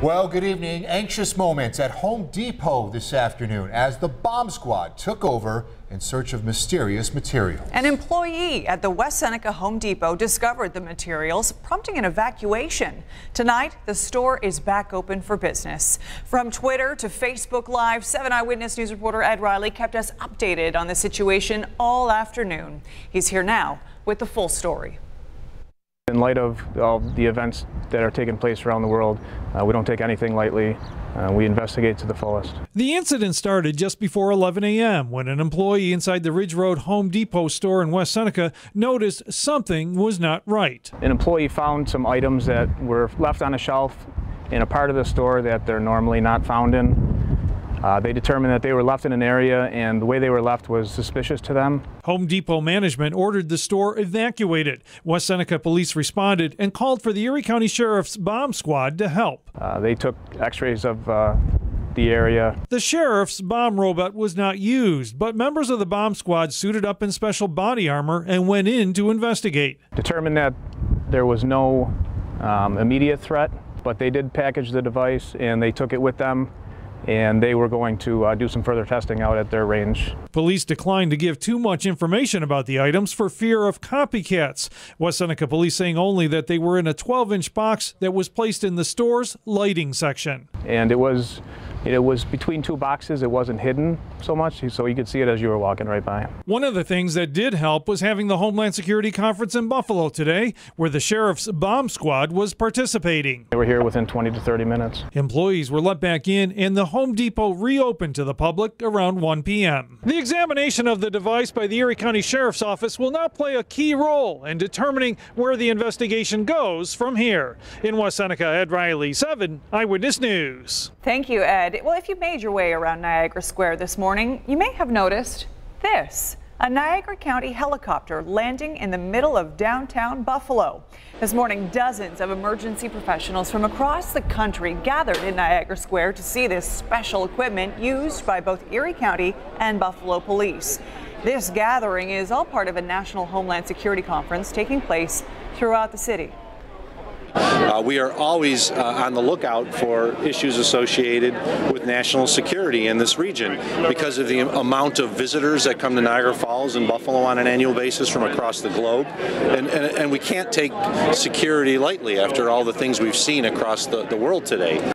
Well, good evening. Anxious moments at Home Depot this afternoon as the bomb squad took over in search of mysterious materials. An employee at the West Seneca Home Depot discovered the materials, prompting an evacuation. Tonight, the store is back open for business. From Twitter to Facebook Live, 7 Eyewitness News reporter Ed Riley kept us updated on the situation all afternoon. He's here now with the full story. In light of all the events that are taking place around the world, we don't take anything lightly. We investigate to the fullest. The incident started just before 11 a.m. when an employee inside the Ridge Road Home Depot store in West Seneca noticed something was not right. An employee found some items that were left on a shelf in a part of the store that they're normally not found in. They determined that they were left in an area, and the way they were left was suspicious to them. Home Depot management ordered the store evacuated. West Seneca Police responded and called for the Erie County Sheriff's bomb squad to help. They took x-rays of the area. The sheriff's bomb robot was not used, but members of the bomb squad suited up in special body armor and went in to investigate. Determined that there was no immediate threat, but they did package the device and they took it with them, and they were going to do some further testing out at their range. Police declined to give too much information about the items for fear of copycats. West Seneca Police saying only that they were in a 12-inch box that was placed in the store's lighting section. And it was between two boxes. It wasn't hidden so much, so you could see it as you were walking right by. One of the things that did help was having the Homeland Security Conference in Buffalo today, where the sheriff's bomb squad was participating. They were here within 20 to 30 minutes. Employees were let back in, and the Home Depot reopened to the public around 1 p.m. The examination of the device by the Erie County Sheriff's Office will now play a key role in determining where the investigation goes from here. In West Seneca, Ed Riley, 7 Eyewitness News. Thank you, Ed. Well, if you made your way around Niagara Square this morning, you may have noticed this. A Niagara County helicopter landing in the middle of downtown Buffalo. This morning, dozens of emergency professionals from across the country gathered in Niagara Square to see this special equipment used by both Erie County and Buffalo Police. This gathering is all part of a national Homeland Security conference taking place throughout the city. We are always on the lookout for issues associated with national security in this region because of the amount of visitors that come to Niagara Falls and Buffalo on an annual basis from across the globe. And we can't take security lightly after all the things we've seen across the world today.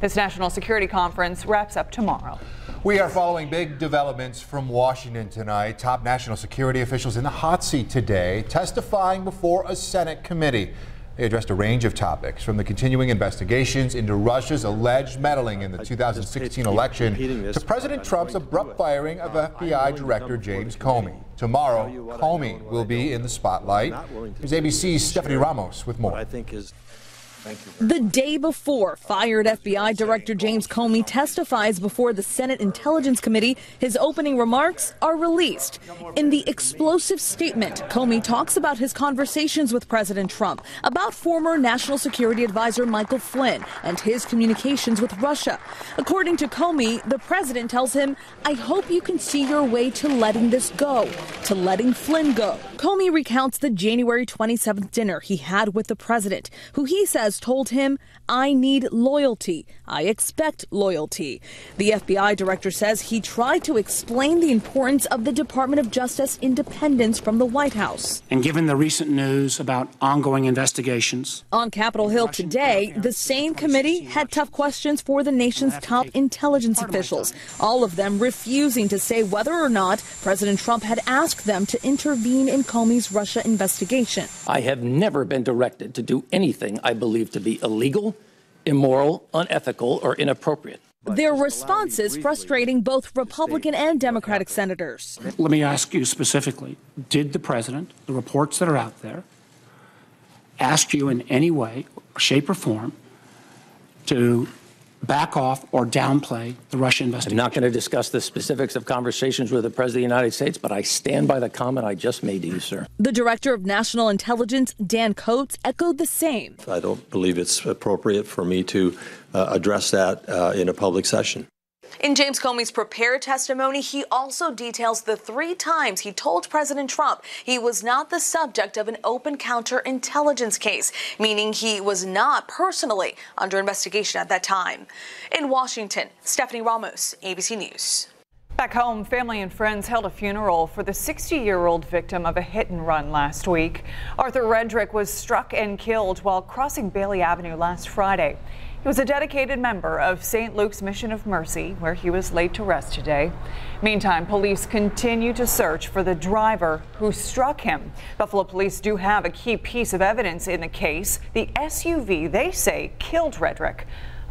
This national security conference wraps up tomorrow. We are following big developments from Washington tonight. Top national security officials in the hot seat today, testifying before a Senate committee. They addressed a range of topics, from the continuing investigations into Russia's alleged meddling in the 2016 election to President Trump's abrupt firing of FBI Director James Comey. Tomorrow, Comey will be in the spotlight. Here's ABC's Stephanie Ramos with more. The day before fired FBI Director James Comey testifies before the Senate Intelligence Committee, his opening remarks are released. In the explosive statement, Comey talks about his conversations with President Trump, about former National Security Advisor Michael Flynn and his communications with Russia. According to Comey, the president tells him, "I hope you can see your way to letting this go, to letting Flynn go." Comey recounts the January 27th dinner he had with the president, who he says told him, "I need loyalty. I expect loyalty." The FBI director says he tried to explain the importance of the Department of Justice independence from the White House. And given the recent news about ongoing investigations. On Capitol Hill today, the same committee had tough questions for the nation's top intelligence officials, all of them refusing to say whether or not President Trump had asked them to intervene in Comey's Russia investigation. I have never been directed to do anything I believe to be illegal, immoral, unethical, or inappropriate. Their responses frustrating both Republican and Democratic senators. Let me ask you specifically, did the president, the reports that are out there, ask you in any way, shape, or form to back off or downplay the Russia investigation? I'm not going to discuss the specifics of conversations with the President of the United States, but I stand by the comment I just made to you, sir. The Director of National Intelligence, Dan Coates, echoed the same. I don't believe it's appropriate for me to address that in a public session. In James Comey's prepared testimony, he also details the 3 times he told President Trump he was not the subject of an open counterintelligence case, meaning he was not personally under investigation at that time. In Washington, Stephanie Ramos, ABC News. Back home, family and friends held a funeral for the 60-year-old victim of a hit-and-run last week. Arthur Redrick was struck and killed while crossing Bailey Avenue last Friday. He was a dedicated member of St. Luke's Mission of Mercy, where he was laid to rest today. Meantime, police continue to search for the driver who struck him. Buffalo police do have a key piece of evidence in the case: the SUV they say killed Redrick.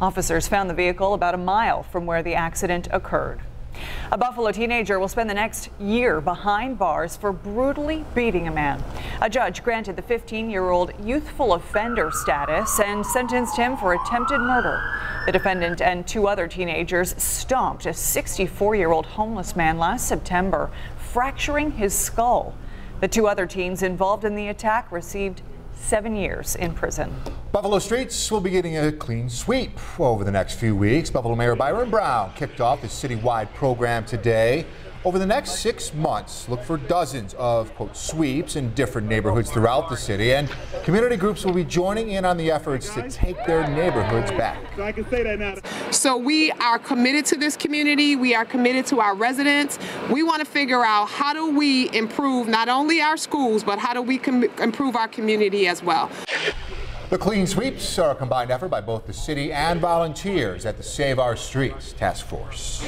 Officers found the vehicle about a mile from where the accident occurred. A Buffalo teenager will spend the next year behind bars for brutally beating a man. A judge granted the 15-year-old youthful offender status and sentenced him for attempted murder. The defendant and 2 other teenagers stomped a 64-year-old homeless man last September, fracturing his skull. The 2 other teens involved in the attack received 7 years in prison. Buffalo streets will be getting a clean sweep over the next few weeks. Buffalo Mayor Byron Brown kicked off his citywide program today. Over the next 6 months, look for dozens of, quote, sweeps in different neighborhoods throughout the city, and community groups will be joining in on the efforts to take their neighborhoods back. So I can say that now. So we are committed to this community. We are committed to our residents. We want to figure out, how do we improve not only our schools, but how do we improve our community as well. The clean sweeps are a combined effort by both the city and volunteers at the Save Our Streets Task Force.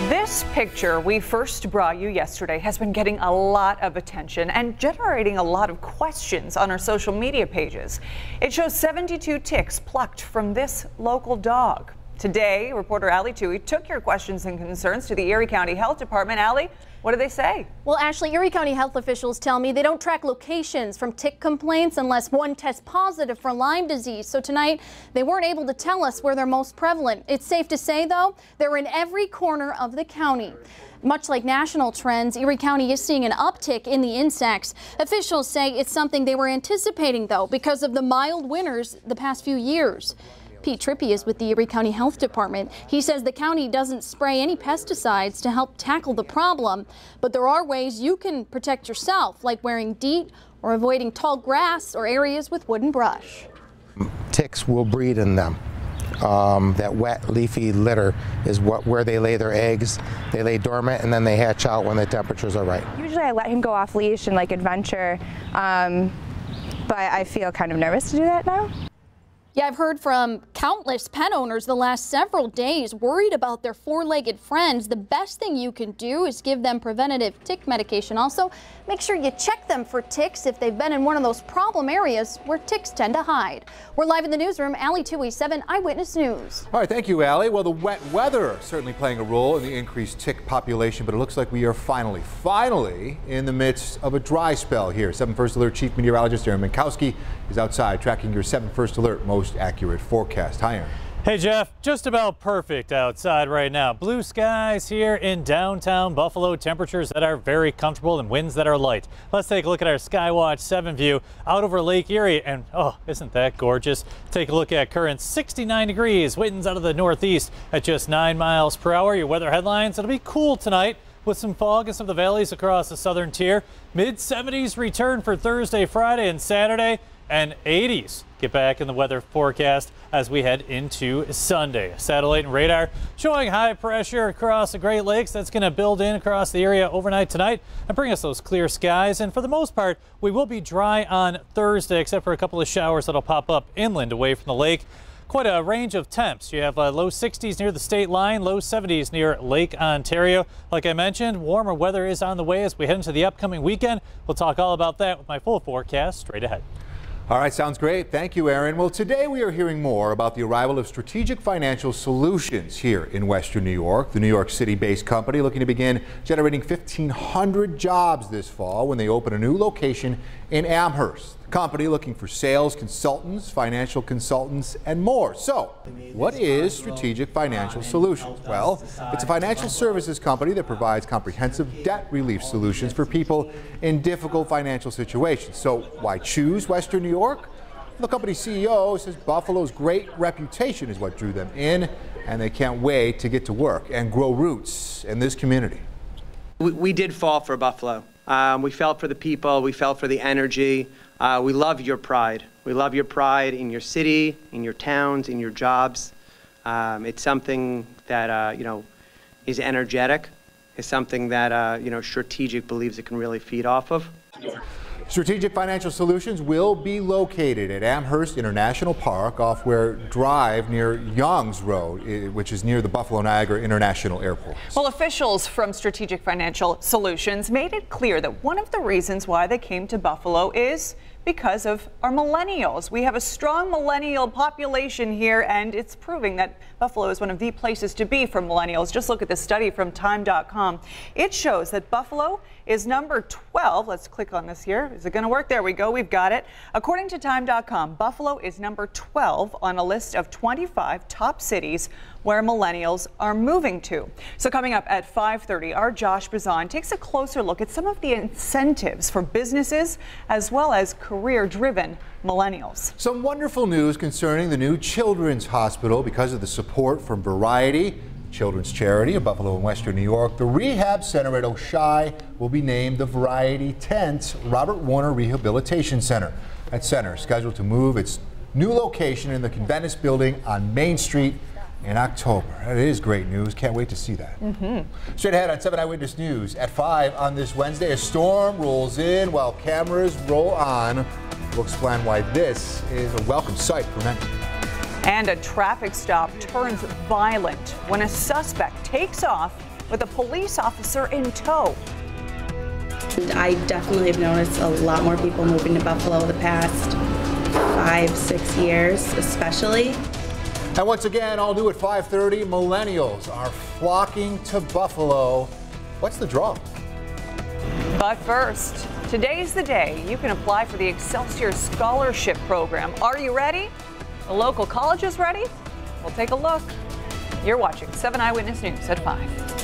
This picture we first brought you yesterday has been getting a lot of attention and generating a lot of questions on our social media pages. It shows 72 ticks plucked from this local dog. Today, reporter Allie Toohey took your questions and concerns to the Erie County Health Department. Allie, what do they say? Well, Ashley, Erie County health officials tell me they don't track locations from tick complaints unless one tests positive for Lyme disease. So tonight, they weren't able to tell us where they're most prevalent. It's safe to say, though, they're in every corner of the county. Much like national trends, Erie County is seeing an uptick in the insects. Officials say it's something they were anticipating, though, because of the mild winters the past few years. Pete Trippi is with the Erie County Health Department. He says the county doesn't spray any pesticides to help tackle the problem, but there are ways you can protect yourself, like wearing DEET or avoiding tall grass or areas with wooden brush. Ticks will breed in them. That wet, leafy litter is where they lay their eggs. They lay dormant and then they hatch out when the temperatures are right. Usually I let him go off leash and adventure, but I feel kind of nervous to do that now. Yeah, I've heard from countless pet owners the last several days worried about their 4-legged friends. The best thing you can do is give them preventative tick medication. Also, make sure you check them for ticks if they've been in one of those problem areas where ticks tend to hide. We're live in the newsroom. Allie Toohey, 7 Eyewitness News. All right, thank you, Allie. Well, the wet weather certainly playing a role in the increased tick population, but it looks like we are finally in the midst of a dry spell here. 7 First Alert Chief Meteorologist Aaron Minkowski is outside tracking your 7 First Alert most accurate forecast. Hi, Aaron. Hey, Jeff. Just about perfect outside right now. Blue skies here in downtown Buffalo. Temperatures that are very comfortable and winds that are light. Let's take a look at our Skywatch 7 view out over Lake Erie. And oh, isn't that gorgeous? Take a look at currents, 69 degrees, winds out of the northeast at just 9 miles per hour. Your weather headlines, it'll be cool tonight with some fog in some of the valleys across the southern tier. Mid-70s return for Thursday, Friday, and Saturday, and 80s get back in the weather forecast as we head into Sunday. Satellite and radar showing high pressure across the Great Lakes. That's going to build in across the area overnight tonight and bring us those clear skies. And for the most part, we will be dry on Thursday, except for a couple of showers that'll pop up inland away from the lake. Quite a range of temps. You have low 60s near the state line, low 70s near Lake Ontario. Like I mentioned, warmer weather is on the way as we head into the upcoming weekend. We'll talk all about that with my full forecast straight ahead. All right, sounds great. Thank you, Aaron. Well, today we are hearing more about the arrival of Strategic Financial Solutions here in Western New York. The New York City-based company looking to begin generating 1,500 jobs this fall when they open a new location in Amherst. The company looking for sales consultants, financial consultants, and more. So, what is Strategic Financial Solutions? Well, it's a financial services company that provides comprehensive debt relief solutions for people in difficult financial situations. So, why choose Western New York? The company's CEO says Buffalo's great reputation is what drew them in, and they can't wait to get to work and grow roots in this community. We did fall for Buffalo. We felt for the people. We felt for the energy. We love your pride. We love your pride in your city, in your towns, in your jobs. It's something that, is energetic. It's something that, Strategic believes it can really feed off of. Strategic Financial Solutions will be located at Amherst International Park off Ware Drive near Youngs Road, which is near the Buffalo Niagara International Airport. Well, officials from Strategic Financial Solutions made it clear that one of the reasons why they came to Buffalo is because of our millennials. We have a strong millennial population here, and it's proving that Buffalo is one of the places to be for millennials. Just look at this study from time.com. It shows that Buffalo is number 12. Let's click on this here. Is it going to work? There we go. We've got it. According to time.com, Buffalo is number 12 on a list of 25 top cities where millennials are moving to. So coming up at 5:30, our Josh Bazan takes a closer look at some of the incentives for businesses as well as career-driven millennials. Some wonderful news concerning the new Children's Hospital because of the support from Variety, children's charity of Buffalo and Western New York. The rehab center at Oshai will be named the Variety Tent Robert Warner Rehabilitation Center. That center is scheduled to move its new location in the Conventus building on Main Street in October. That is great news. Can't wait to see that. Straight ahead on 7 Eyewitness News at 5 on this Wednesday, a storm rolls in while cameras roll on. We'll explain why this is a welcome sight for many. And a traffic stop turns violent when a suspect takes off with a police officer in tow. I definitely have noticed a lot more people moving to Buffalo the past 5-6 years, especially. And once again, all new at 5:30, millennials are flocking to Buffalo. What's the draw? But first, today's the day you can apply for the Excelsior Scholarship Program. Are you ready? The local college is ready? We'll take a look. You're watching 7 Eyewitness News at 5.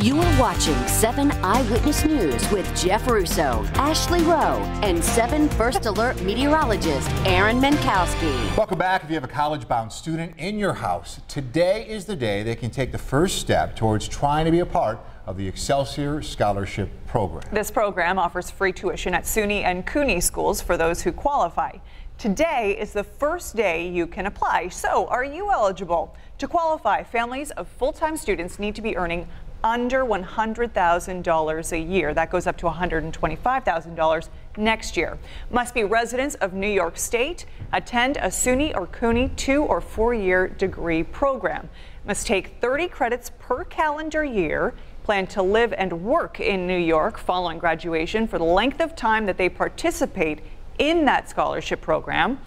You are watching 7 Eyewitness News with Jeff Russo, Ashley Rowe, and 7 First Alert meteorologist Aaron Menkowski. Welcome back. If you have a college-bound student in your house, today is the day they can take the first step towards trying to be a part of the Excelsior Scholarship Program. This program offers free tuition at SUNY and CUNY schools for those who qualify. Today is the first day you can apply. So, are you eligible? To qualify, families of full-time students need to be earning under $100,000 a year. That goes up to $125,000 next year. Must be residents of New York State, attend a SUNY or CUNY 2- or 4-year degree program. Must take 30 credits per calendar year. Plan to live and work in New York following graduation for the length of time that they participate in that scholarship program.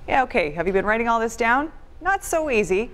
Yeah, okay, have you been writing all this down? Not so easy.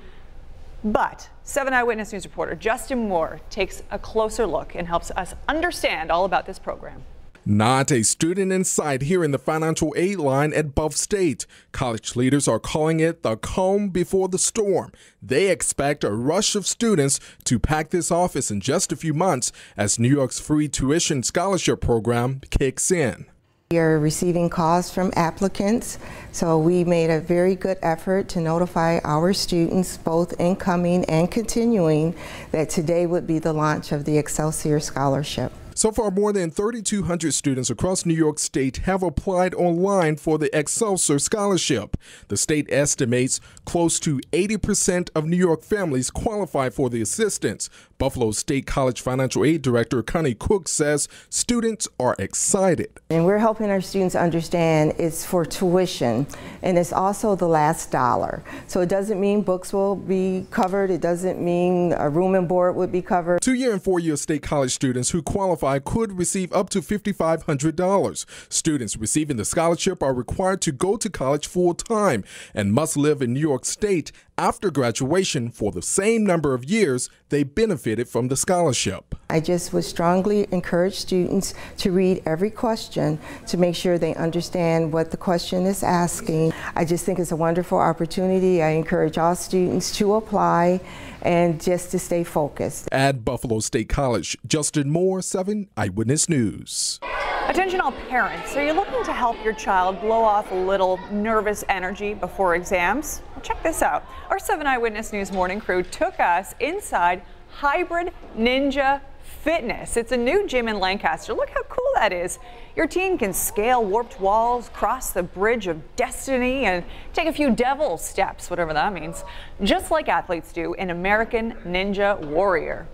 But 7 Eyewitness News reporter Justin Moore takes a closer look and helps us understand all about this program. Not a student in sight here in the financial aid line at Buff State. College leaders are calling it the calm before the storm. They expect a rush of students to pack this office in just a few months as New York's free tuition scholarship program kicks in. We are receiving calls from applicants, so we made a very good effort to notify our students, both incoming and continuing, that today would be the launch of the Excelsior Scholarship. So far, more than 3,200 students across New York State have applied online for the Excelsior Scholarship. The state estimates close to 80% of New York families qualify for the assistance. Buffalo State College Financial Aid Director Connie Cook says students are excited. And we're helping our students understand it's for tuition, and it's also the last dollar. So it doesn't mean books will be covered. It doesn't mean a room and board would be covered. 2-year and 4-year state college students who qualify could receive up to $5,500. Students receiving the scholarship are required to go to college full-time and must live in New York State after graduation for the same number of years they benefited from the scholarship. I just would strongly encourage students to read every question to make sure they understand what the question is asking. I just think it's a wonderful opportunity. I encourage all students to apply and just to stay focused. At Buffalo State College, Justin Moore, 7 Eyewitness News. Attention all parents, are you looking to help your child blow off a little nervous energy before exams? Well, check this out. Our 7 Eyewitness News morning crew took us inside Hybrid Ninja Fitness. It's a new gym in Lancaster. Look how cool that is. Your teen can scale warped walls, cross the bridge of destiny, and take a few devil steps, whatever that means, just like athletes do in American Ninja Warrior.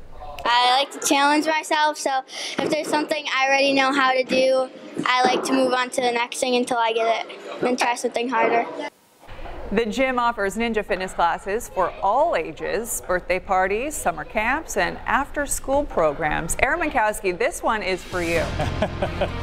I like to challenge myself, so if there's something I already know how to do, I like to move on to the next thing until I get it, then try something harder. The gym offers ninja fitness classes for all ages, birthday parties, summer camps, and after-school programs. Aaron Menkowski, this one is for you.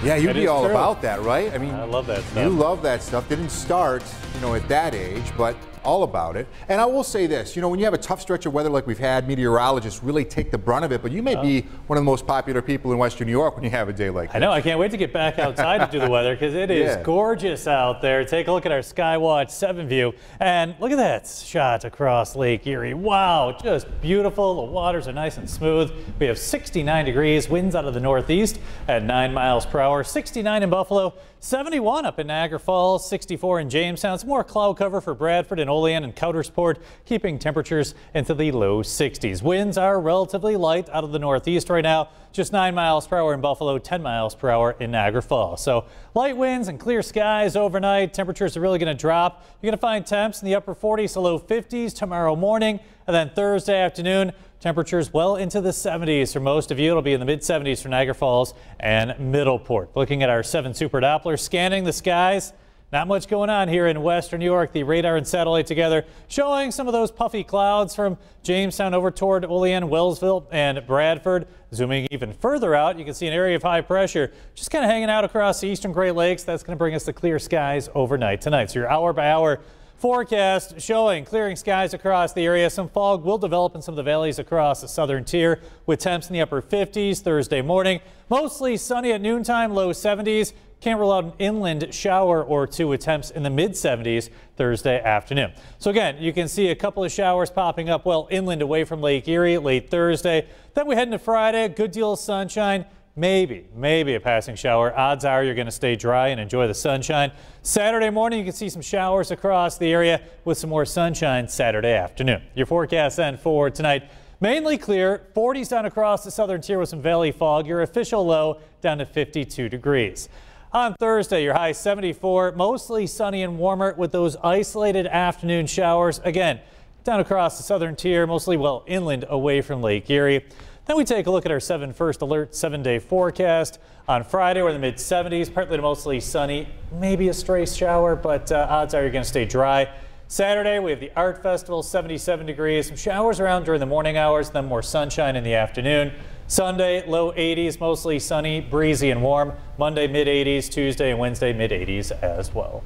Yeah, you'd be all true. about that, right? I mean, I love that stuff. You love that stuff. Didn't start, at that age, but all about it. And I will say this, when you have a tough stretch of weather like we've had, meteorologists really take the brunt of it, but you may be one of the most popular people in Western New York when you have a day like this. I know, I can't wait to get back outside to do the weather because it is gorgeous out there. Take a look at our Skywatch 7 view and look at that shot across Lake Erie. Wow, just beautiful. The waters are nice and smooth. We have 69 degrees, winds out of the northeast at 9 miles per hour, 69 in Buffalo, 71 up in Niagara Falls, 64 in Jamestown. Some more cloud cover for Bradford and Olean and Coudersport, keeping temperatures into the low 60s. Winds are relatively light out of the northeast right now, just 9 miles per hour in Buffalo, 10 miles per hour in Niagara Falls. So light winds and clear skies overnight. Temperatures are really going to drop. You're going to find temps in the upper 40s to low 50s tomorrow morning, and then Thursday afternoon, temperatures well into the 70s for most of you. It'll be in the mid-70s for Niagara Falls and Middleport. Looking at our 7 Super Doppler, scanning the skies. Not much going on here in Western New York. The radar and satellite together showing some of those puffy clouds from Jamestown over toward Olean, Wellsville, and Bradford. Zooming even further out, you can see an area of high pressure just kind of hanging out across the eastern Great Lakes. That's going to bring us to clear skies overnight tonight. So your hour-by-hour forecast showing clearing skies across the area. Some fog will develop in some of the valleys across the southern tier with temps in the upper 50s Thursday morning. Mostly sunny at noontime, low 70s. Can't rule out an inland shower or two with temps in the mid-70s Thursday afternoon. So again, you can see a couple of showers popping up well inland away from Lake Erie late Thursday. Then we head into Friday, good deal of sunshine. Maybe a passing shower. Odds are you're going to stay dry and enjoy the sunshine. Saturday morning, you can see some showers across the area with some more sunshine Saturday afternoon. Your forecast then for tonight, mainly clear, 40s down across the southern tier with some valley fog. Your official low down to 52 degrees. On Thursday, your high 74, mostly sunny and warmer with those isolated afternoon showers. Again, down across the southern tier, mostly well inland away from Lake Erie. Then we take a look at our 7 First Alert 7-day forecast. On Friday, we're in the mid-70s, partly to mostly sunny, maybe a stray shower, but odds are you're going to stay dry. Saturday, we have the Art Festival, 77 degrees, some showers around during the morning hours, then more sunshine in the afternoon. Sunday, low 80s, mostly sunny, breezy and warm. Monday, mid-80s, Tuesday and Wednesday, mid-80s as well.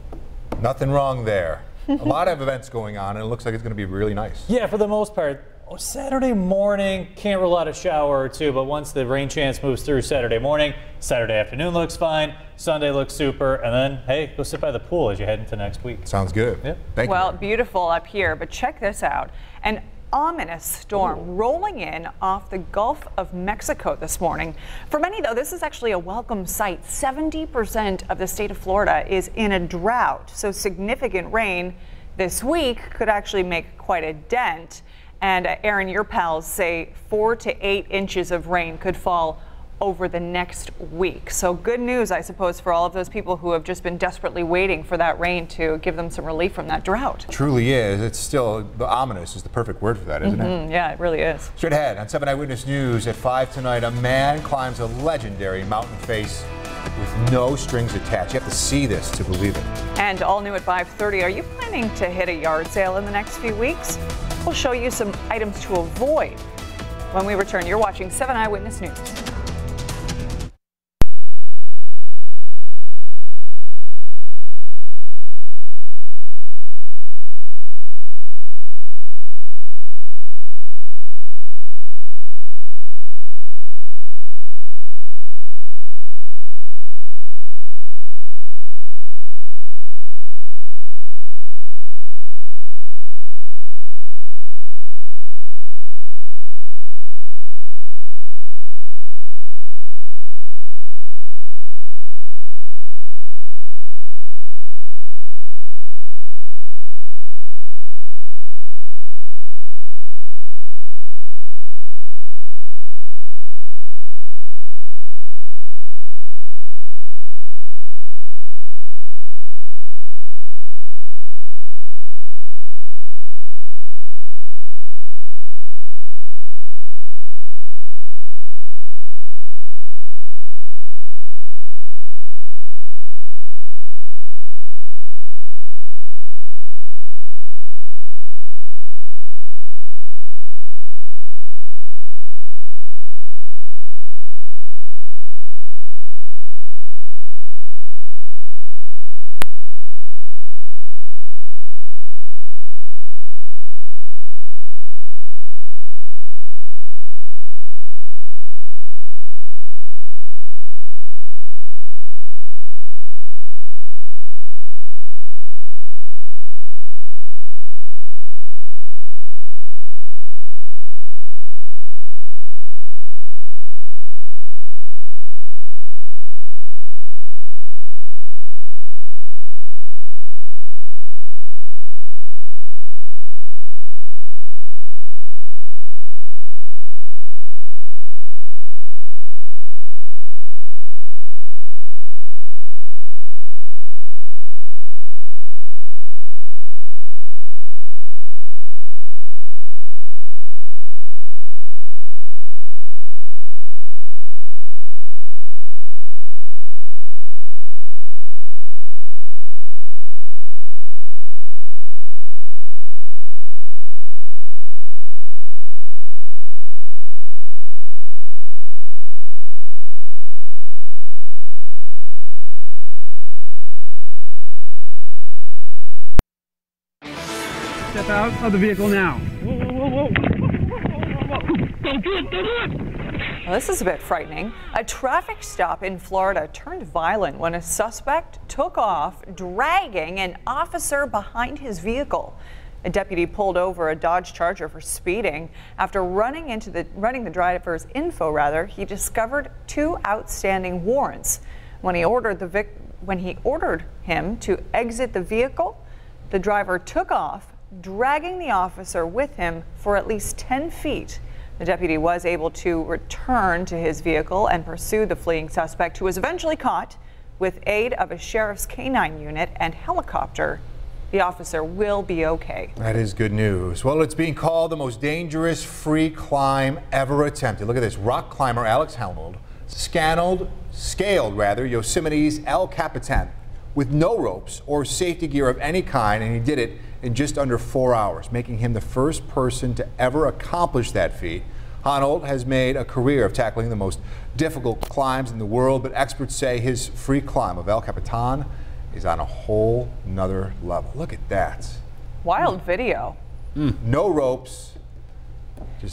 Nothing wrong there. A lot of events going on, and it looks like it's going to be really nice. Yeah, for the most part. Saturday morning, can't rule out a shower or two, but once the rain chance moves through Saturday morning, Saturday afternoon looks fine, Sunday looks super, and then, hey, go sit by the pool as you head into next week. Sounds good. Yeah. Thank you. Well, beautiful up here, but check this out. An ominous storm rolling in off the Gulf of Mexico this morning. For many, though, this is actually a welcome sight. 70% of the state of Florida is in a drought, so significant rain this week could actually make quite a dent. And Aaron, your pals say 4 to 8 inches of rain could fall over the next week. So good news, I suppose, for all of those people who have just been desperately waiting for that rain to give them some relief from that drought. Truly is. It's still, the ominous is the perfect word for that, isn't it? Yeah, it really is. Straight ahead on 7 Eyewitness News at 5 tonight, a man climbs a legendary mountain face with no strings attached. You have to see this to believe it. And all new at 5:30, are you planning to hit a yard sale in the next few weeks? We'll show you some items to avoid. When we return, you're watching 7 Eyewitness News. Step out of the vehicle now. Whoa, whoa, whoa, whoa. Don't do it, don't do it! Well, this is a bit frightening. A traffic stop in Florida turned violent when a suspect took off, dragging an officer behind his vehicle. A deputy pulled over a Dodge Charger for speeding. After running the driver's info, he discovered 2 outstanding warrants. When he ordered him to exit the vehicle, the driver took off, dragging the officer with him for at least 10 feet. The deputy was able to return to his vehicle and pursue the fleeing suspect, who was eventually caught with aid of a sheriff's canine unit and helicopter. The officer will be okay. That is good news. Well, it's being called the most dangerous free climb ever attempted. Look at this. Rock climber Alex Helmold scaled Yosemite's El Capitan with no ropes or safety gear of any kind, and he did it in just under 4 hours, making him the first person to ever accomplish that feat. Helmold has made a career of tackling the most difficult climbs in the world, but experts say his free climb of El Capitan is on a whole nother level. Look at that. Wild video. No ropes.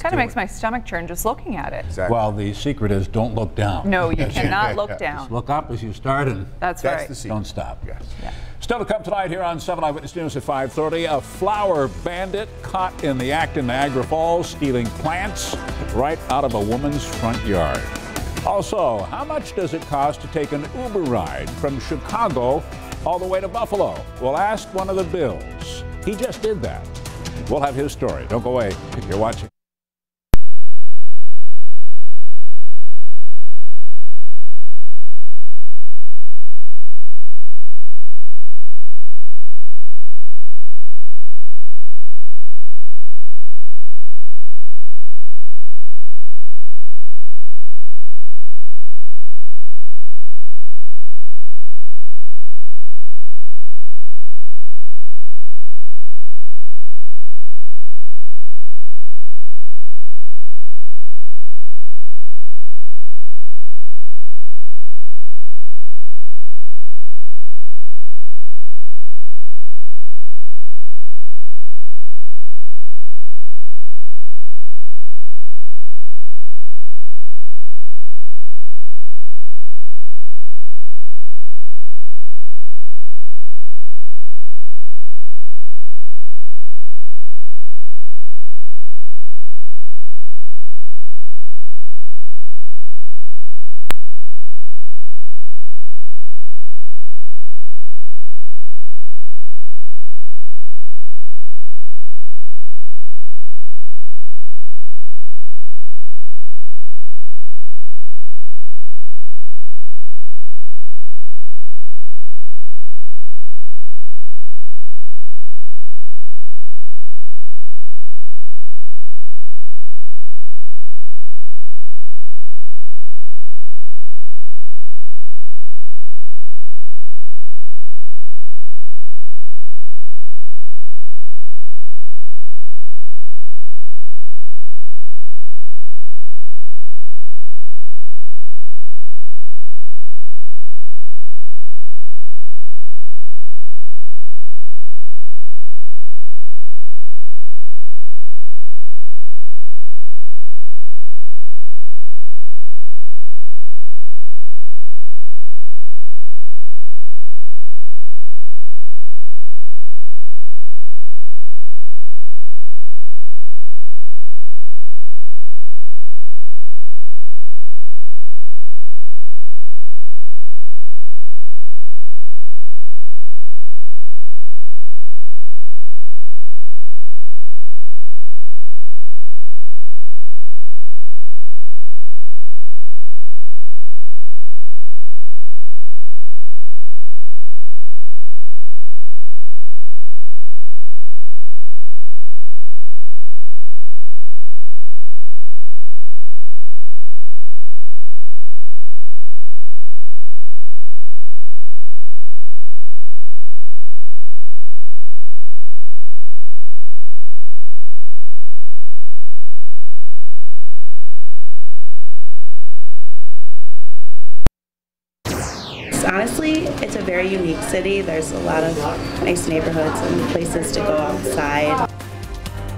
Kind of makes my stomach churn just looking at it. Exactly. Well, the secret is don't look down. No, you cannot look down. Just look up as you start, and that's right. The secret. Don't stop. Yes. Yeah. Still to come tonight here on 7 Eyewitness News at 5:30, a flower bandit caught in the act in Niagara Falls, stealing plants right out of a woman's front yard. Also, how much does it cost to take an Uber ride from Chicago all the way to Buffalo? We'll ask one of the Bills. He just did that. We'll have his story. Don't go away. You're watching. Honestly, it's a very unique city. There's a lot of nice neighborhoods and places to go outside.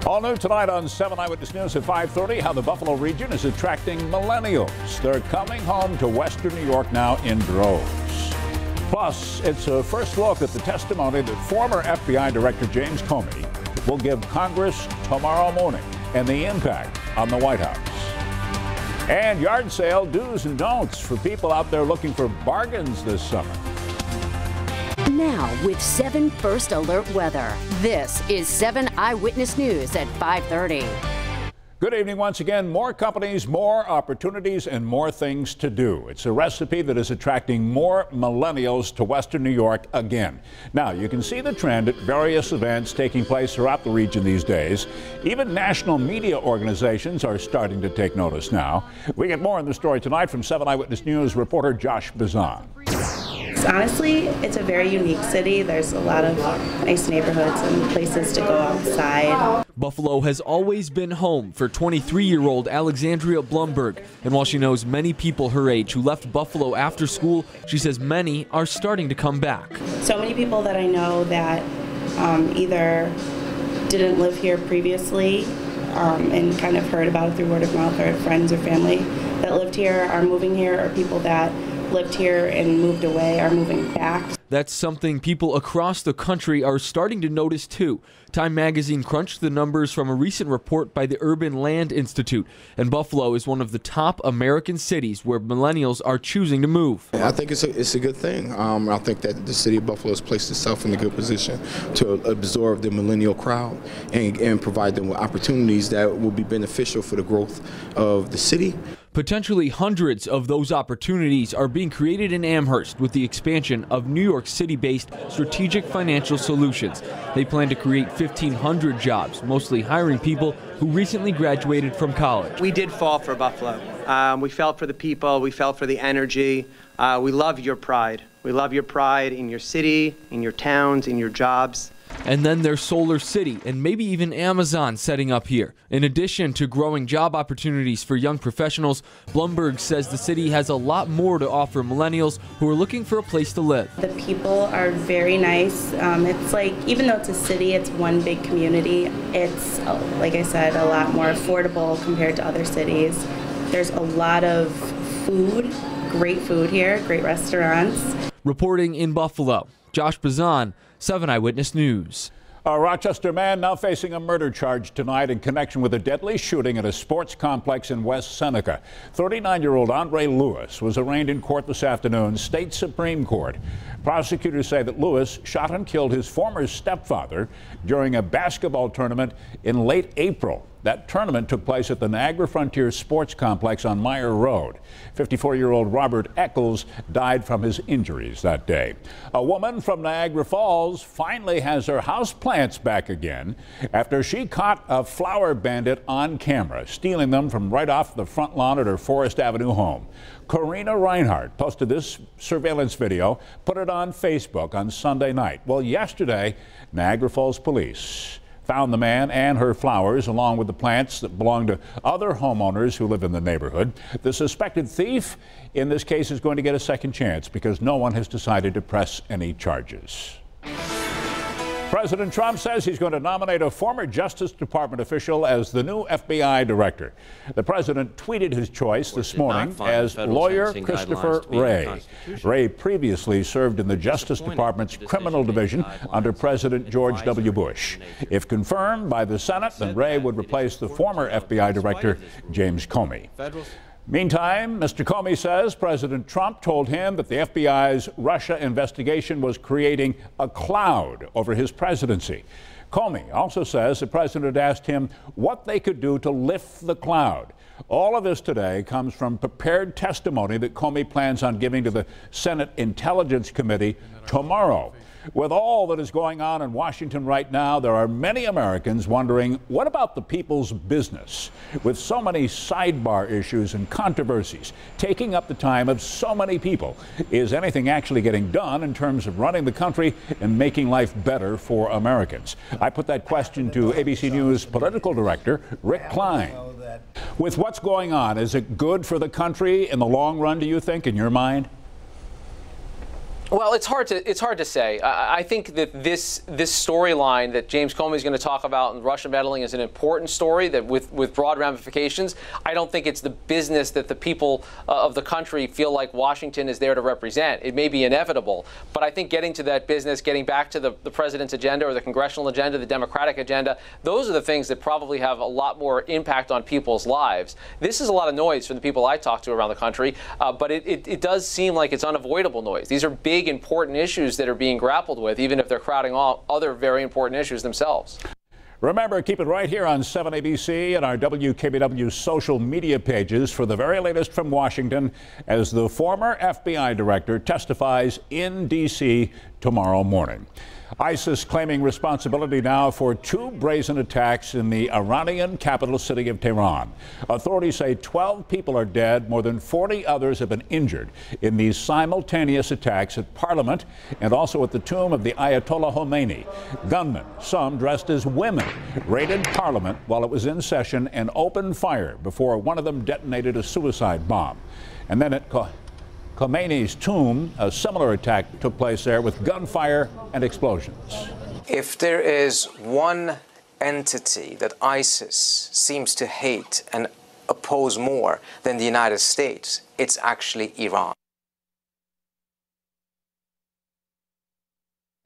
All new tonight on 7 Eyewitness News at 5:30, how the Buffalo region is attracting millennials. They're coming home to Western New York now in droves. Plus, it's a first look at the testimony that former FBI Director James Comey will give Congress tomorrow morning and the impact on the White House. And yard sale do's and don'ts for people out there looking for bargains this summer. Now with 7 First Alert weather. This is 7 Eyewitness News at 5:30. Good evening once again. More companies, more opportunities, and more things to do. It's a recipe that is attracting more millennials to Western New York again. Now, you can see the trend at various events taking place throughout the region these days. Even national media organizations are starting to take notice now. We get more on the story tonight from 7 Eyewitness News reporter Josh Bazan. Honestly, it's a very unique city. There's a lot of nice neighborhoods and places to go outside. Buffalo has always been home for 23-year-old Alexandria Blumberg. And while she knows many people her age who left Buffalo after school, she says many are starting to come back. So many people that I know that either didn't live here previously and kind of heard about it through word of mouth, or friends or family that lived here are moving here, or people that lived here and moved away are moving back. That's something people across the country are starting to notice too. Time magazine crunched the numbers from a recent report by the Urban Land Institute, and Buffalo is one of the top American cities where millennials are choosing to move. I think it's a good thing. I think that the city of Buffalo has placed itself in a good position to absorb the millennial crowd and provide them with opportunities that will be beneficial for the growth of the city. Potentially hundreds of those opportunities are being created in Amherst with the expansion of New York City-based Strategic Financial Solutions. They plan to create 1,500 jobs, mostly hiring people who recently graduated from college. We did fall for Buffalo. We felt for the people. We felt for the energy. We love your pride. We love your pride in your city, in your towns, in your jobs. And then there's Solar City and maybe even Amazon setting up here. In addition to growing job opportunities for young professionals, Blumberg says the city has a lot more to offer millennials who are looking for a place to live. The people are very nice. It's like, even though it's a city, it's one big community. It's, like I said, a lot more affordable compared to other cities. There's a lot of food, great food here, great restaurants. Reporting in Buffalo, Josh Bazan, 7 Eyewitness News. A Rochester man now facing a murder charge tonight in connection with a deadly shooting at a sports complex in West Seneca. 39-year-old Andre Lewis was arraigned in court this afternoon, State Supreme Court. Prosecutors say that Lewis shot and killed his former stepfather during a basketball tournament in late April. That tournament took place at the Niagara Frontier Sports Complex on Meyer Road. 54-year-old Robert Eccles died from his injuries that day. A woman from Niagara Falls finally has her houseplants back again after she caught a flower bandit on camera, stealing them from right off the front lawn at her Forest Avenue home. Karina Reinhardt posted this surveillance video, put it on Facebook on Sunday night. Well, yesterday, Niagara Falls Police found the man and her flowers, along with the plants that belong to other homeowners who live in the neighborhood. The suspected thief in this case is going to get a second chance because no one has decided to press any charges. President Trump says he's going to nominate a former Justice Department official as the new FBI director. The president tweeted his choice this morning as lawyer Christopher Wray. Wray previously served in the Justice Department's criminal division under President George W. Bush. If confirmed by the Senate, then Wray would replace the former FBI director James Comey. Meantime, Mr. Comey says President Trump told him that the FBI's Russia investigation was creating a cloud over his presidency. Comey also says the president asked him what they could do to lift the cloud. All of this today comes from prepared testimony that Comey plans on giving to the Senate Intelligence Committee tomorrow. With all that is going on in Washington right now, there are many Americans wondering, what about the people's business? With so many sidebar issues and controversies taking up the time of so many people, is anything actually getting done in terms of running the country and making life better for Americans? I put that question to ABC News political director Rick Klein. With what's going on, is it good for the country in the long run, do you think, in your mind? Well, it's hard to say. I think that this storyline that James Comey is going to talk about in Russia meddling is an important story that with broad ramifications. I don't think it's the business that the people of the country feel like Washington is there to represent. It may be inevitable, but I think getting to that business, getting back to the president's agenda or the congressional agenda, the Democratic agenda, those are the things that probably have a lot more impact on people's lives. This is a lot of noise from the people I talk to around the country, but it does seem like it's unavoidable noise. These are big, important issues that are being grappled with, even if they're crowding all other very important issues themselves. Remember, keep it right here on 7 ABC and our WKBW social media pages for the very latest from Washington as the former FBI director testifies in D.C. tomorrow morning. ISIS claiming responsibility now for 2 brazen attacks in the Iranian capital city of Tehran. Authorities say 12 people are dead, more than 40 others have been injured in these simultaneous attacks at Parliament and also at the tomb of the Ayatollah Khomeini. Gunmen, some dressed as women, raided Parliament while it was in session and opened fire before one of them detonated a suicide bomb. And then at Khomeini's tomb, a similar attack took place there with gunfire and explosions. If there is one entity that ISIS seems to hate and oppose more than the United States, it's actually Iran.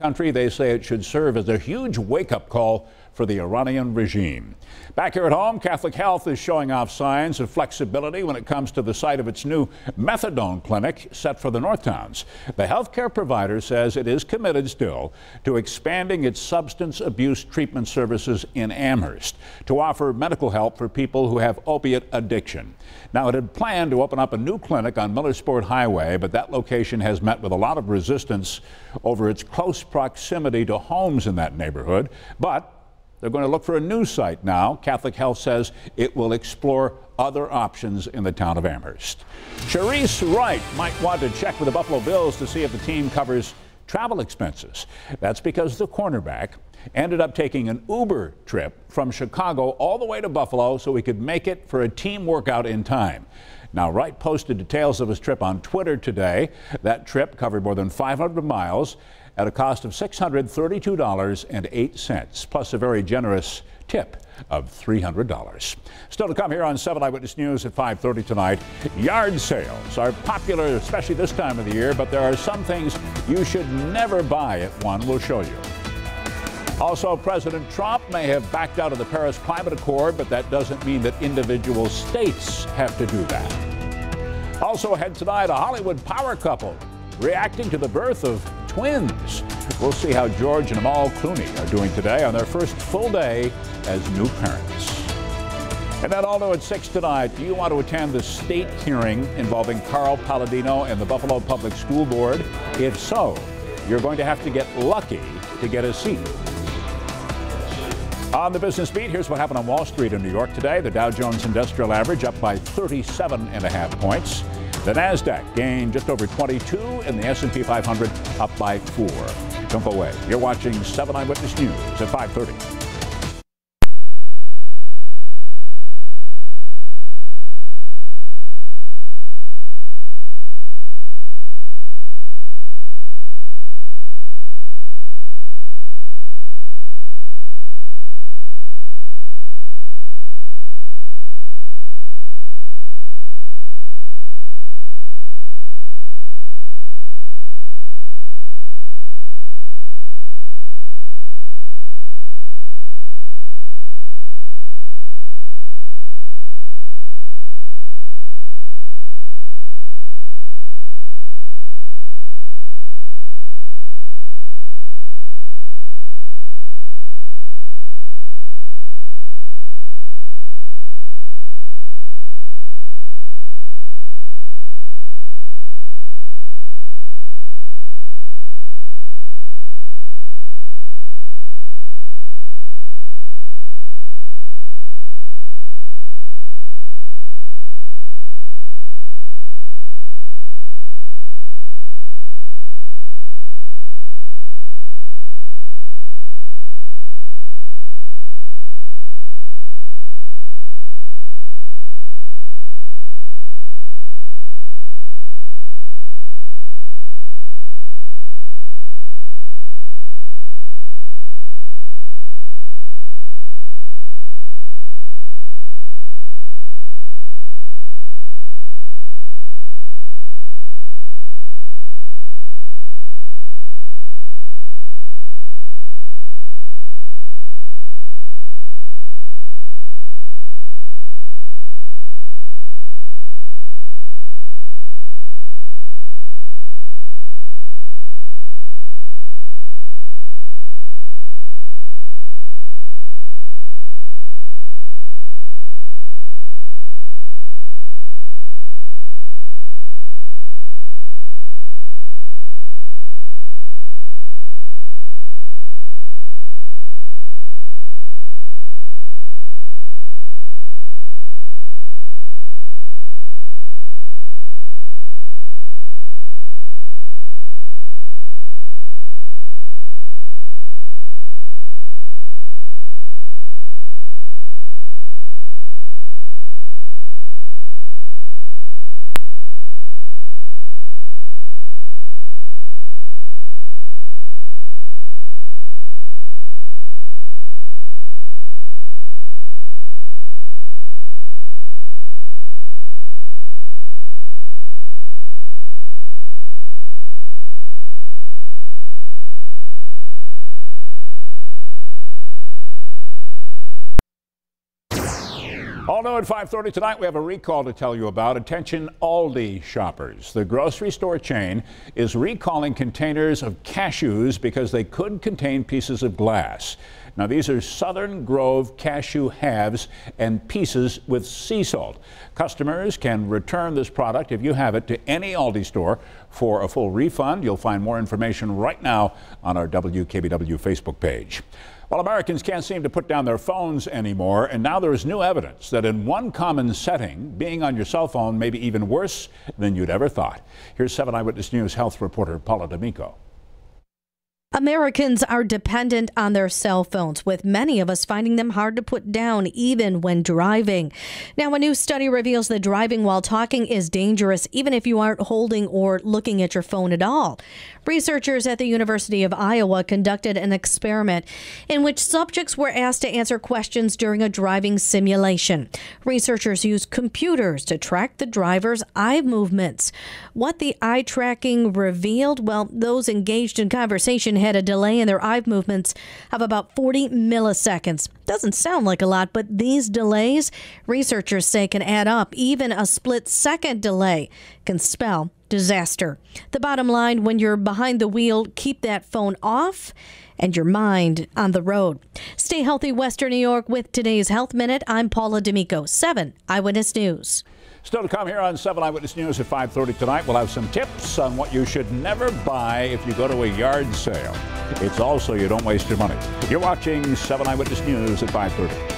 Country, they say it should serve as a huge wake-up call for the Iranian regime. Back here at home, Catholic Health is showing off signs of flexibility when it comes to the site of its new methadone clinic set for the North Towns. The healthcare provider says it is committed still to expanding its substance abuse treatment services in Amherst to offer medical help for people who have opiate addiction. Now, it had planned to open up a new clinic on Millersport Highway, but that location has met with a lot of resistance over its close proximity to homes in that neighborhood. But they're going to look for a new site now. Catholic Health says it will explore other options in the town of Amherst. Charisse Wright might want to check with the Buffalo Bills to see if the team covers travel expenses. That's because the cornerback ended up taking an Uber trip from Chicago all the way to Buffalo so he could make it for a team workout in time. Now, Wright posted details of his trip on Twitter today. That trip covered more than 500 miles at a cost of $632.08, plus a very generous tip of $300. Still to come here on 7 Eyewitness News at 5:30 tonight. Yard sales are popular, especially this time of the year, but there are some things you should never buy at one. We'll show you. Also, President Trump may have backed out of the Paris Climate Accord, but that doesn't mean that individual states have to do that. Also ahead tonight, a Hollywood power couple reacting to the birth of twins. We'll see how George and Amal Clooney are doing today on their first full day as new parents. And then all new at 6 tonight, do you want to attend the state hearing involving Carl Palladino and the Buffalo Public School Board? If so, you're going to have to get lucky to get a seat. On the business beat, here's what happened on Wall Street in New York today. The Dow Jones Industrial Average up by 37.5 points. The Nasdaq gained just over 22, and the S&P 500 up by 4. Don't go away. You're watching 7 Eyewitness News at 5:30. All new at 5:30 tonight, we have a recall to tell you about. Attention Aldi shoppers. The grocery store chain is recalling containers of cashews because they could contain pieces of glass. Now, these are Southern Grove cashew halves and pieces with sea salt. Customers can return this product if you have it to any Aldi store for a full refund. You'll find more information right now on our WKBW Facebook page. Well, Americans can't seem to put down their phones anymore, and now there is new evidence that in one common setting, being on your cell phone may be even worse than you'd ever thought. Here's 7 Eyewitness News health reporter Paula D'Amico. Americans are dependent on their cell phones, with many of us finding them hard to put down even when driving. Now, a new study reveals that driving while talking is dangerous even if you aren't holding or looking at your phone at all. Researchers at the University of Iowa conducted an experiment in which subjects were asked to answer questions during a driving simulation. Researchers used computers to track the driver's eye movements. What the eye tracking revealed, well, those engaged in conversation had a delay in their eye movements of about 40 milliseconds. Doesn't sound like a lot, but these delays, researchers say, can add up. Even a split-second delay can spell disaster. The bottom line, when you're behind the wheel, keep that phone off and your mind on the road. Stay healthy, Western New York, with today's Health Minute. I'm Paula D'Amico, 7 Eyewitness News. Still to come here on 7 Eyewitness News at 5:30 tonight, we'll have some tips on what you should never buy if you go to a yard sale. It's also you don't waste your money. You're watching 7 Eyewitness News at 5:30.